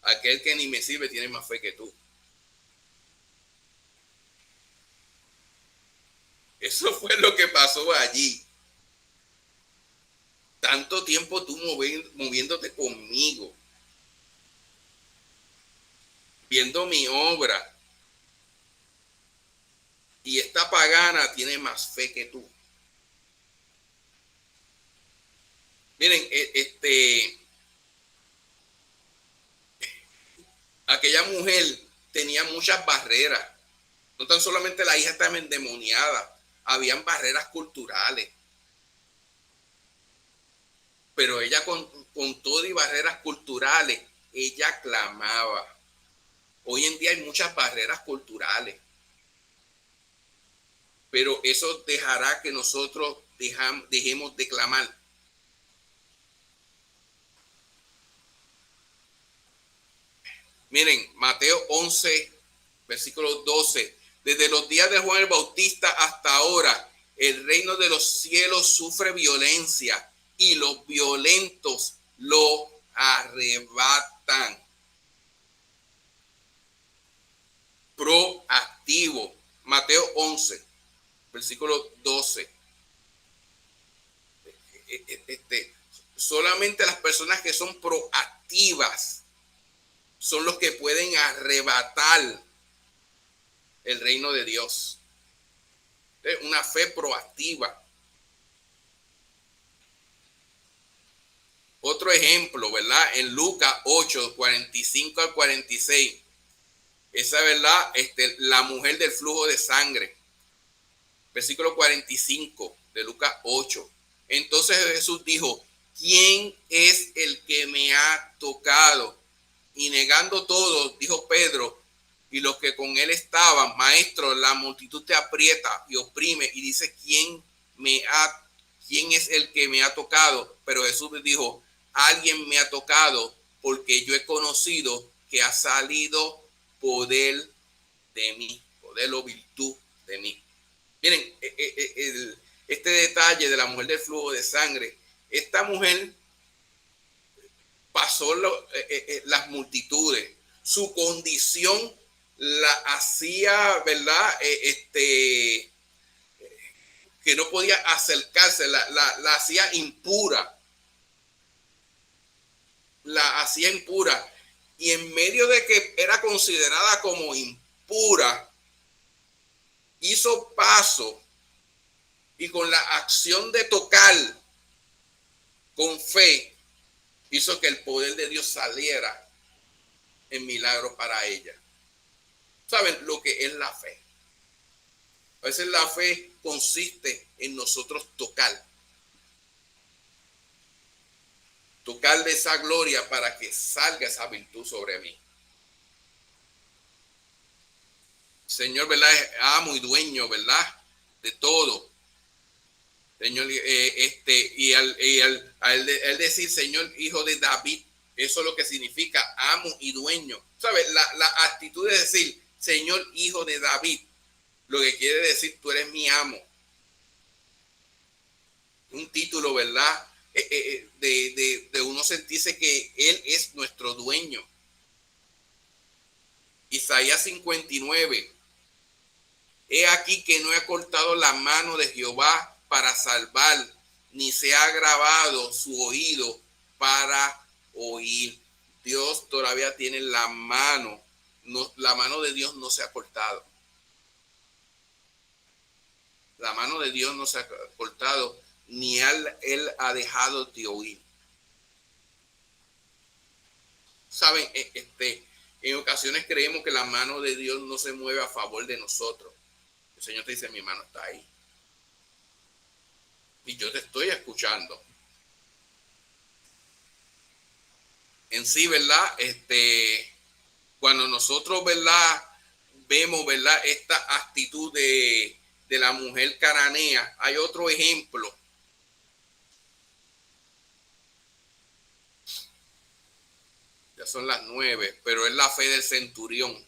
aquel que ni me sirve tiene más fe que tú. Eso fue lo que pasó allí. Tanto tiempo tú moviéndote conmigo, viendo mi obra, y esta pagana tiene más fe que tú. Miren, aquella mujer tenía muchas barreras. No tan solamente la hija estaba endemoniada, habían barreras culturales. Pero ella con todo y barreras culturales, ella clamaba. Hoy en día hay muchas barreras culturales. Pero eso dejará que nosotros dejemos de clamar. Miren, Mateo 11, versículo 12. Desde los días de Juan el Bautista hasta ahora, el reino de los cielos sufre violencia y los violentos lo arrebatan. Proactivo. Mateo 11, versículo 12. Solamente las personas que son proactivas son los que pueden arrebatar el reino de Dios. Una fe proactiva. Otro ejemplo, ¿verdad? En Lucas 8, 45 al 46. Esa, ¿verdad? La mujer del flujo de sangre. Versículo 45 de Lucas 8. Entonces Jesús dijo, ¿quién es el que me ha tocado? Y negando todo, dijo Pedro y los que con él estaban, maestro, la multitud te aprieta y oprime. Y dice, ¿quién es el que me ha tocado? Pero Jesús dijo, alguien me ha tocado porque yo he conocido que ha salido poder de mí, poder o virtud de mí. Miren, este detalle de la mujer del flujo de sangre, esta mujer pasó las multitudes, su condición la hacía, ¿verdad? Que no podía acercarse, la hacía impura. La hacía impura. Y en medio de que era considerada como impura, hizo paso y con la acción de tocar con fe, hizo que el poder de Dios saliera en milagro para ella. ¿Saben lo que es la fe? A veces la fe consiste en nosotros tocar de esa gloria para que salga esa virtud sobre mí. Señor, ¿verdad? Es amo y dueño, ¿verdad? De todo. Señor, y al decir Señor, hijo de David, eso es lo que significa amo y dueño. ¿Sabes? La actitud de decir Señor, hijo de David, lo que quiere decir tú eres mi amo. Un título, ¿verdad? De uno sentirse que Él es nuestro dueño. Isaías 59. He aquí que no he cortado la mano de Jehová para salvar, ni se ha agravado su oído para oír. Dios todavía tiene la mano, la mano de Dios no se ha cortado. La mano de Dios no se ha cortado, ni él ha dejado de oír. Saben, en ocasiones creemos que la mano de Dios no se mueve a favor de nosotros. El Señor te dice, mi mano está ahí. Y yo te estoy escuchando. En sí, ¿verdad? Cuando nosotros, ¿verdad? Vemos, ¿verdad? Esta actitud de la mujer cananea. Hay otro ejemplo. Ya son las 9, pero es la fe del centurión.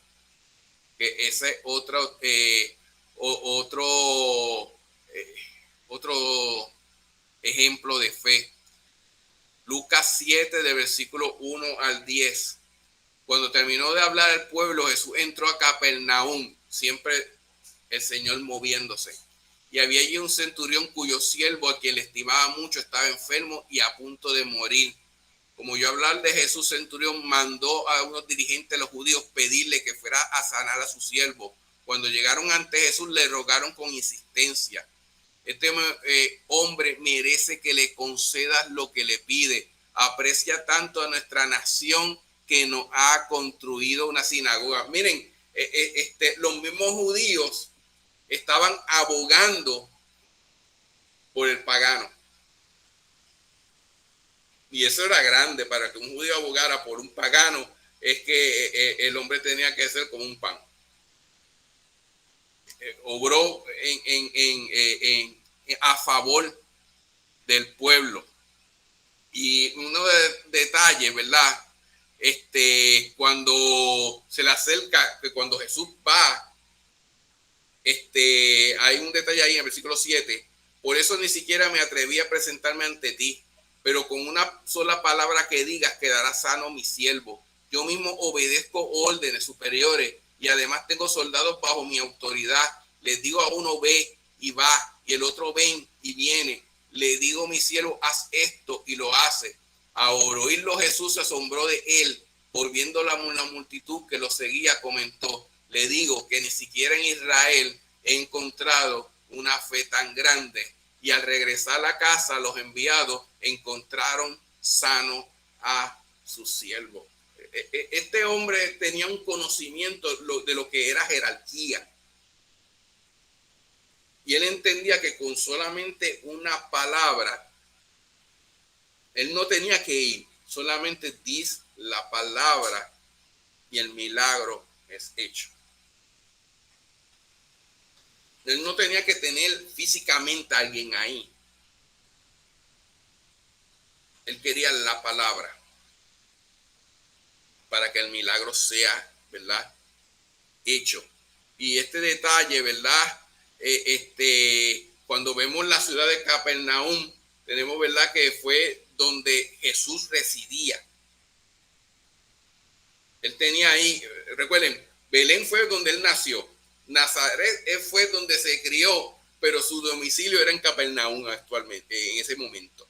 Que ese es otro ejemplo de fe. Lucas 7, de versículo 1 al 10. Cuando terminó de hablar el pueblo, Jesús entró a Capernaum, siempre el Señor moviéndose. Y había allí un centurión cuyo siervo, a quien le estimaba mucho, estaba enfermo y a punto de morir. Como oyó hablar de Jesús, centurión mandó a unos dirigentes de los judíos pedirle que fuera a sanar a su siervo. Cuando llegaron ante Jesús, le rogaron con insistencia. Este hombre merece que le concedas lo que le pide. Aprecia tanto a nuestra nación que nos ha construido una sinagoga. Miren, los mismos judíos estaban abogando por el pagano. Y eso era grande. Para que un judío abogara por un pagano, es que el hombre tenía que ser como un pan. Obró a favor del pueblo. Y uno de detalles, ¿verdad? Cuando se le acerca, que cuando Jesús va, hay un detalle ahí en el versículo 7. Por eso ni siquiera me atreví a presentarme ante ti, pero con una sola palabra que digas quedará sano mi siervo. Yo mismo obedezco órdenes superiores y además tengo soldados bajo mi autoridad. Les digo a uno ve y va, y el otro ven y viene. Le digo a mi siervo haz esto y lo hace. Al oírlo Jesús se asombró de él. Por viendo la multitud que lo seguía, comentó: le digo que ni siquiera en Israel he encontrado una fe tan grande. Y al regresar a la casa, los enviados encontraron sano a su siervo. Este hombre tenía un conocimiento de lo que era jerarquía. Y él entendía que con solamente una palabra, él no tenía que ir, solamente dice la palabra y el milagro es hecho. Él no tenía que tener físicamente a alguien ahí. Él quería la palabra para que el milagro sea, ¿verdad?, hecho. Y este detalle, ¿verdad?, cuando vemos la ciudad de Capernaum, tenemos, ¿verdad?, que fue donde Jesús residía. Él tenía ahí, recuerden, Belén fue donde él nació. Nazaret fue donde se crió, pero su domicilio era en Capernaum actualmente, en ese momento.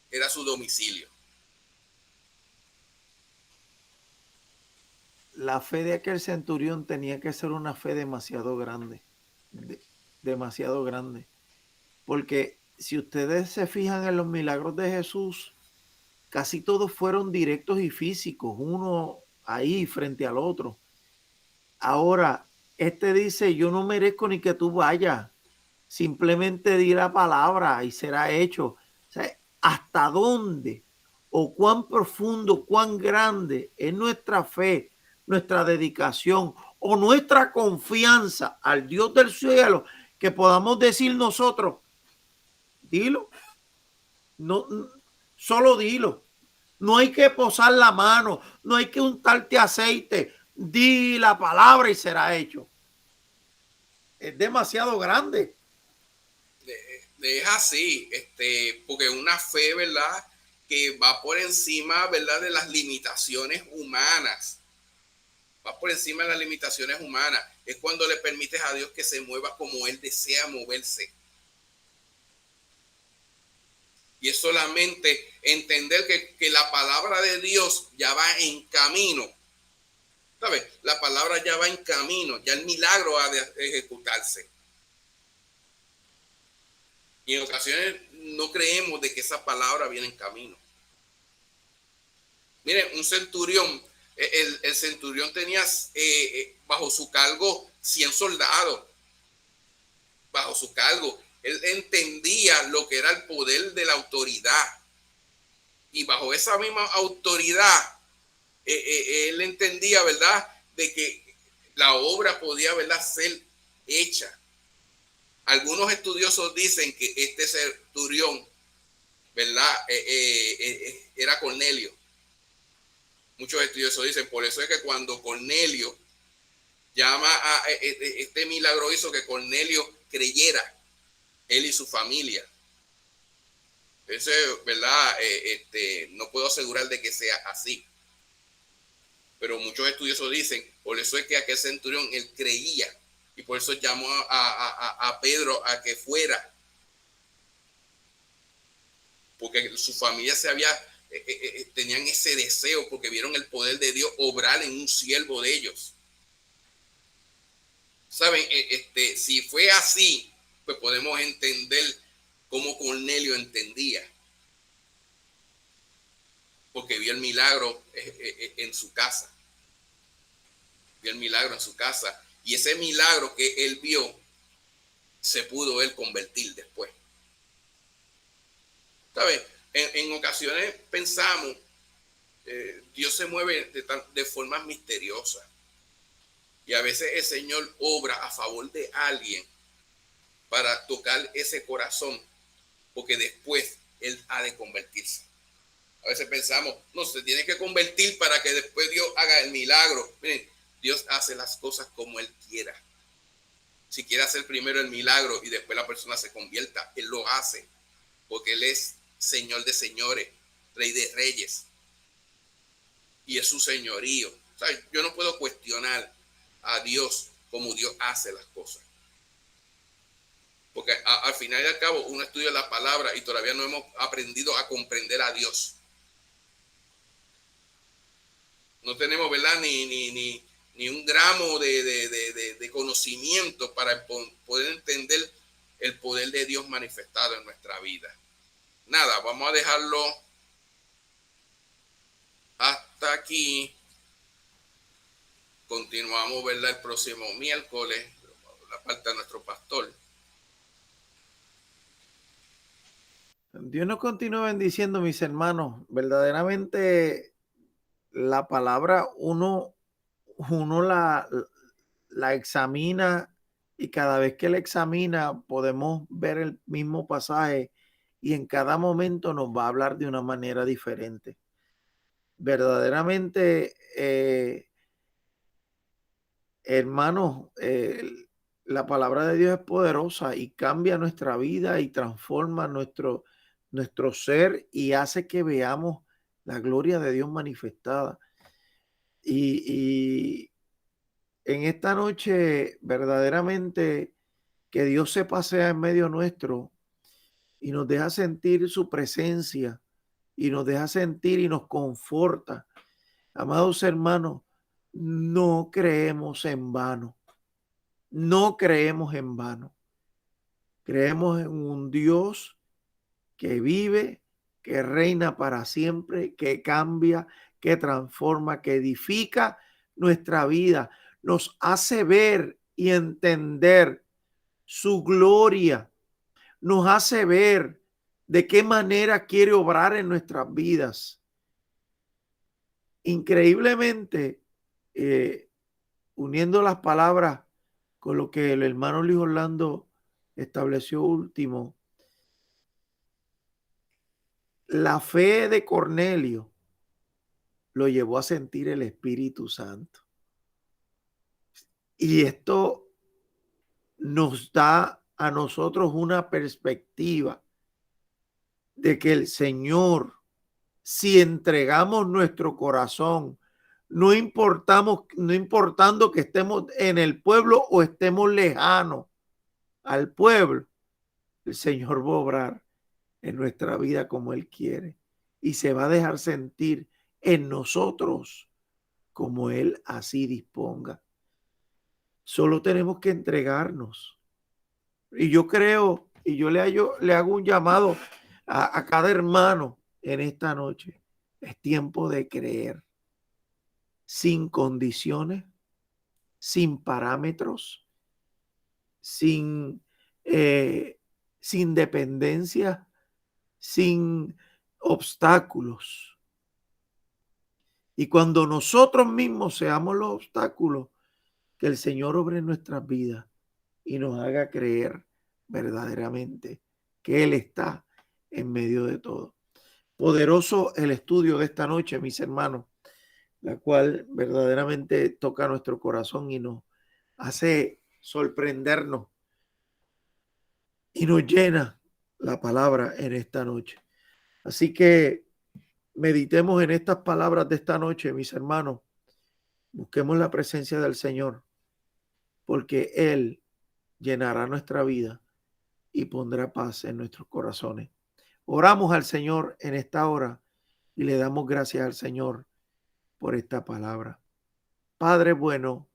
Era su domicilio. La fe de aquel centurión tenía que ser una fe demasiado grande, demasiado grande. Porque si ustedes se fijan en los milagros de Jesús, casi todos fueron directos y físicos, uno ahí frente al otro. Ahora, este dice, yo no merezco ni que tú vayas, simplemente di la palabra y será hecho. O sea, ¿hasta dónde o cuán profundo, cuán grande es nuestra fe, nuestra dedicación o nuestra confianza al Dios del cielo, que podamos decir nosotros, dilo, no, solo dilo. No hay que posar la mano, no hay que untarte aceite. Di la palabra y será hecho. Es demasiado grande. Es así, porque una fe, ¿verdad?, que va por encima, ¿verdad?, de las limitaciones humanas. Va por encima de las limitaciones humanas. Es cuando le permites a Dios que se mueva como Él desea moverse. Y es solamente entender que la palabra de Dios ya va en camino. ¿Sabes? La palabra ya va en camino, ya el milagro ha de ejecutarse. Y en ocasiones no creemos de que esa palabra viene en camino. Miren, un centurión, el centurión tenía bajo su cargo 100 soldados. Bajo su cargo. Él entendía lo que era el poder de la autoridad. Y bajo esa misma autoridad, él entendía, ¿verdad?, de que la obra podía, ¿verdad?, ser hecha. Algunos estudiosos dicen que este centurión, ¿verdad?, era Cornelio. Muchos estudiosos dicen, por eso es que cuando Cornelio llama a este milagro, hizo que Cornelio creyera, él y su familia. Eso, ¿verdad?, no puedo asegurar de que sea así. Pero muchos estudiosos dicen, por eso es que aquel centurión, él creía. Y por eso llamó a Pedro a que fuera. Porque su familia tenían ese deseo, porque vieron el poder de Dios obrar en un siervo de ellos. Saben, si fue así, pues podemos entender cómo Cornelio entendía. Porque vio el milagro en su casa. Vio el milagro en su casa. Y ese milagro que él vio, se pudo él convertir después. ¿Sabes? En ocasiones pensamos, Dios se mueve de formas misteriosas. Y a veces el Señor obra a favor de alguien para tocar ese corazón, porque después Él ha de convertirse. A veces pensamos, no, se tiene que convertir para que después Dios haga el milagro. Miren, Dios hace las cosas como Él quiera. Si quiere hacer primero el milagro y después la persona se convierta, Él lo hace, porque Él es Señor de señores, Rey de reyes, y es su señorío. O sea, yo no puedo cuestionar a Dios como Dios hace las cosas. Porque al final y al cabo uno estudia la palabra y todavía no hemos aprendido a comprender a Dios. No tenemos, ¿verdad?, ni un gramo de conocimiento para poder entender el poder de Dios manifestado en nuestra vida. Nada, vamos a dejarlo hasta aquí. Continuamos, ¿verdad?, el próximo miércoles, la parte de nuestro pastor. Dios nos continúe bendiciendo, mis hermanos. Verdaderamente la palabra uno la examina, y cada vez que la examina podemos ver el mismo pasaje y en cada momento nos va a hablar de una manera diferente. Verdaderamente, hermanos, la palabra de Dios es poderosa y cambia nuestra vida y transforma nuestro ser y hace que veamos la gloria de Dios manifestada. Y en esta noche verdaderamente que Dios se pasea en medio nuestro y nos deja sentir su presencia y nos deja sentir y nos conforta. Amados hermanos, no creemos en vano. No creemos en vano. Creemos en un Dios que vive, que reina para siempre, que cambia, que transforma, que edifica nuestra vida. Nos hace ver y entender su gloria. Nos hace ver de qué manera quiere obrar en nuestras vidas. Increíblemente, uniendo las palabras con lo que el hermano Luis Orlando estableció último, la fe de Cornelio lo llevó a sentir el Espíritu Santo. Y esto nos da a nosotros una perspectiva de que el Señor, si entregamos nuestro corazón, no importando que estemos en el pueblo o estemos lejanos al pueblo, el Señor va a obrar en nuestra vida como Él quiere y se va a dejar sentir en nosotros como Él así disponga. Solo tenemos que entregarnos. Y yo creo, y yo le hago un llamado a cada hermano en esta noche. Es tiempo de creer, sin condiciones, sin parámetros, sin dependencia, sin obstáculos. Y cuando nosotros mismos seamos los obstáculos, que el Señor obre en nuestras vidas y nos haga creer verdaderamente que Él está en medio de todo. Poderoso el estudio de esta noche, mis hermanos, la cual verdaderamente toca nuestro corazón y nos hace sorprendernos y nos llena la palabra en esta noche. Así que meditemos en estas palabras de esta noche, mis hermanos. Busquemos la presencia del Señor, porque Él llenará nuestra vida y pondrá paz en nuestros corazones. Oramos al Señor en esta hora y le damos gracias al Señor por esta palabra. Padre bueno,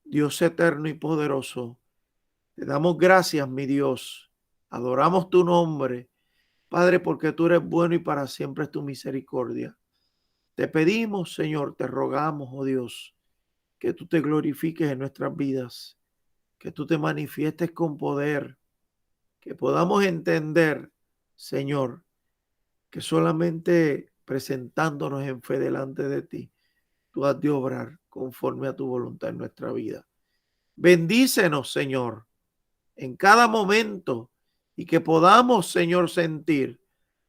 Dios eterno y poderoso, te damos gracias, mi Dios. Adoramos tu nombre, Padre, porque tú eres bueno y para siempre es tu misericordia. Te pedimos, Señor, te rogamos, oh Dios, que tú te glorifiques en nuestras vidas, que tú te manifiestes con poder, que podamos entender, Señor, que solamente presentándonos en fe delante de ti, tú has de obrar conforme a tu voluntad en nuestra vida. Bendícenos, Señor, en cada momento y que podamos, Señor, sentir,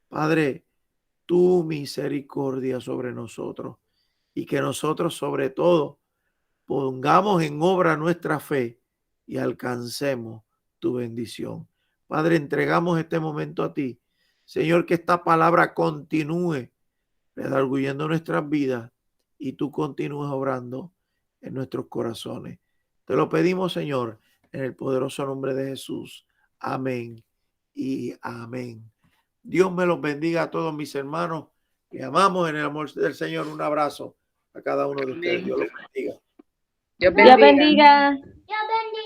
Padre, tu misericordia sobre nosotros y que nosotros sobre todo pongamos en obra nuestra fe y alcancemos tu bendición. Padre, entregamos este momento a ti. Señor, que esta palabra continúe redarguyendo nuestras vidas y tú continúes obrando en nuestros corazones. Te lo pedimos, Señor, en el poderoso nombre de Jesús. Amén y amén. Dios me los bendiga a todos mis hermanos que amamos en el amor del Señor. Un abrazo a cada uno de ustedes. Dios los bendiga. Dios bendiga. Dios bendiga.